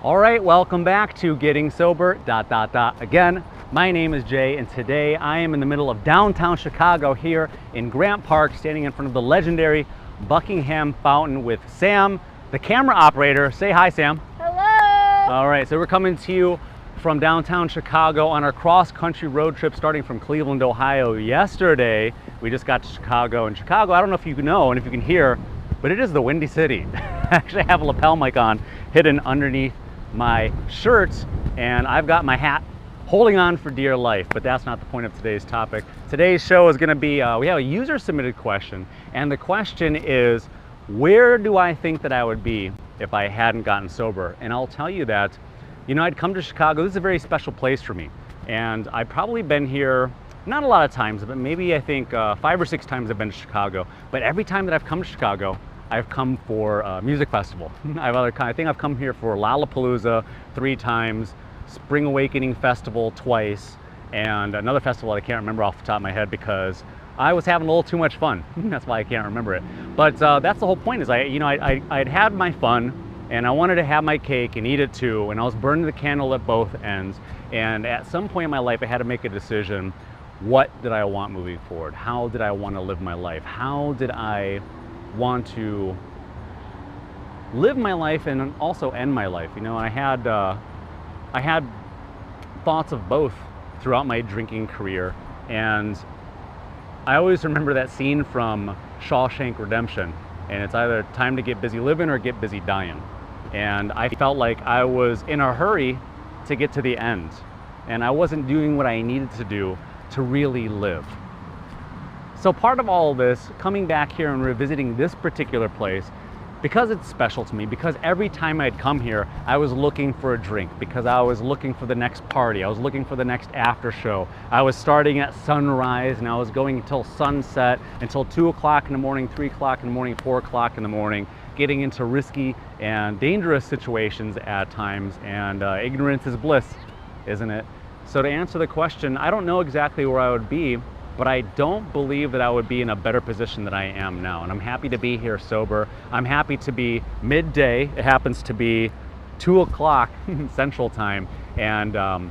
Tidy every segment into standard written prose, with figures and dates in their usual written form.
All right, welcome back to Getting Sober, Again, my name is Jay, and today I am in the middle of downtown Chicago here in Grant Park, standing in front of the legendary Buckingham Fountain with Sam, the camera operator. Say hi, Sam. Hello! All right, so we're coming to you from downtown Chicago on our cross-country road trip starting from Cleveland, Ohio yesterday. We just got to Chicago, and Chicago, I don't know if you know and if you can hear, but it is the Windy City. I actually have a lapel mic on hidden underneath my shirt, and I've got my hat holding on for dear life, but that's not the point of today's topic. Today's show is going to be, we have a user submitted question, and the question is, where do I think that I would be if I hadn't gotten sober? And I'll tell you that, you know, I'd come to Chicago. This is a very special place for me, and I've probably been here not a lot of times, but maybe I think 5 or 6 times I've been to Chicago. But every time that I've come to Chicago, I've come for a music festival. I think I've come here for Lollapalooza 3 times, Spring Awakening Festival twice, and another festival I can't remember off the top of my head because I was having a little too much fun. That's why I can't remember it. But that's the whole point. Is I'd had my fun, and I wanted to have my cake and eat it too. And I was burning the candle at both ends. And at some point in my life, I had to make a decision. What did I want moving forward? How did I want to live my life? How did I want to live my life and also end my life? You know, I had thoughts of both throughout my drinking career, and I always remember that scene from Shawshank Redemption, and it's either time to get busy living or get busy dying. And I felt like I was in a hurry to get to the end, and I wasn't doing what I needed to do to really live. So part of all of this, coming back here and revisiting this particular place, because it's special to me, because every time I'd come here, I was looking for a drink, because I was looking for the next party, I was looking for the next after show. I was starting at sunrise and I was going until sunset, until 2 o'clock in the morning, 3 o'clock in the morning, 4 o'clock in the morning, getting into risky and dangerous situations at times, and ignorance is bliss, isn't it? So to answer the question, I don't know exactly where I would be, but I don't believe that I would be in a better position than I am now. And I'm happy to be here sober. I'm happy to be midday. It happens to be 2 o'clock Central Time, and I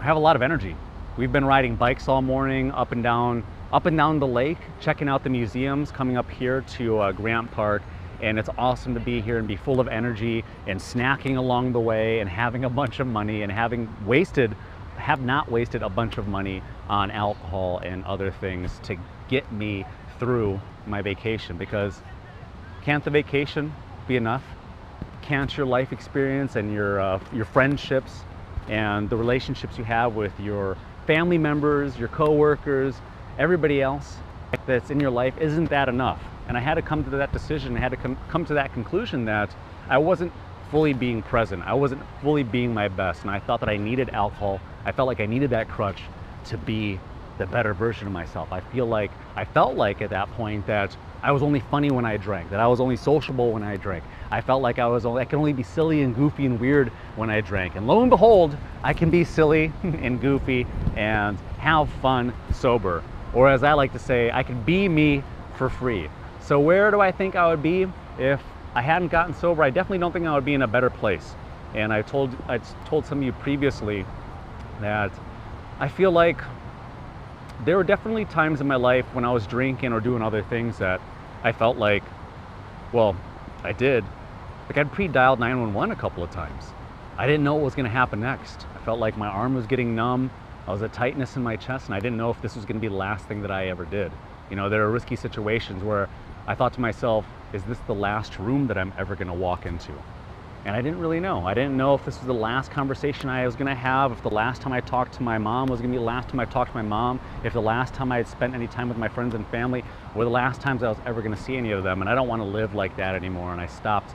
have a lot of energy. We've been riding bikes all morning, up and down the lake, checking out the museums, coming up here to Grant Park. And it's awesome to be here and be full of energy and snacking along the way and having a bunch of money and have not wasted a bunch of money on alcohol and other things to get me through my vacation. Because can't the vacation be enough? Can't your life experience and your friendships and the relationships you have with your family members, your co-workers, everybody else that's in your life, isn't that enough? And I had to come to that decision, I had to come to that conclusion that I wasn't fully being present. I wasn't fully being my best, and I thought that I needed alcohol. I felt like I needed that crutch to be the better version of myself. I felt like at that point that I was only funny when I drank, that I was only sociable when I drank. I felt like I could only be silly and goofy and weird when I drank. And lo and behold, I can be silly and goofy and have fun sober. Or as I like to say, I can be me for free. So where do I think I would be if I hadn't gotten sober? I definitely don't think I would be in a better place. And I told some of you previously that I feel like there were definitely times in my life when I was drinking or doing other things that I felt like, well, I did. Like I'd pre-dialed 911 a couple of times. I didn't know what was going to happen next. I felt like my arm was getting numb. I was a tightness in my chest, and I didn't know if this was going to be the last thing that I ever did. You know, there are risky situations where I thought to myself, is this the last room that I'm ever going to walk into? And I didn't really know. I didn't know if this was the last conversation I was going to have, if the last time I talked to my mom was going to be the last time I talked to my mom, if the last time I had spent any time with my friends and family, or the last times I was ever going to see any of them. And I don't want to live like that anymore. And I stopped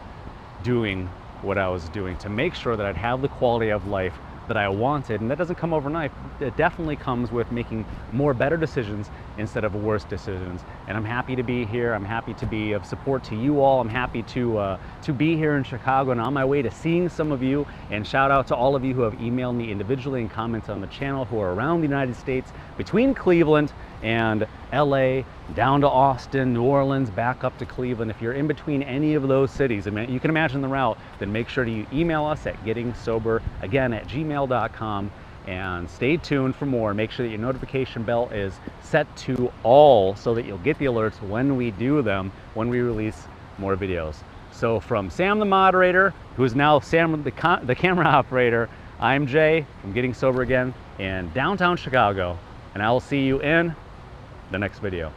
doing what I was doing to make sure that I'd have the quality of life that I wanted. And that doesn't come overnight. It definitely comes with making more better decisions instead of worse decisions. And I'm happy to be here. I'm happy to be of support to you all. I'm happy to be here in Chicago and on my way to seeing some of you. And shout out to all of you who have emailed me individually and commented on the channel, who are around the United States, between Cleveland and LA down to Austin, New Orleans, back up to Cleveland. If you're in between any of those cities, and you can imagine the route, then make sure to email us at gettingsober@gmail.com, and stay tuned for more. Make sure that your notification bell is set to all so that you'll get the alerts when we do them, when we release more videos. So from Sam the moderator, who is now Sam the camera operator, I'm Jay from Getting Sober Again in downtown Chicago, and I will see you in the next video.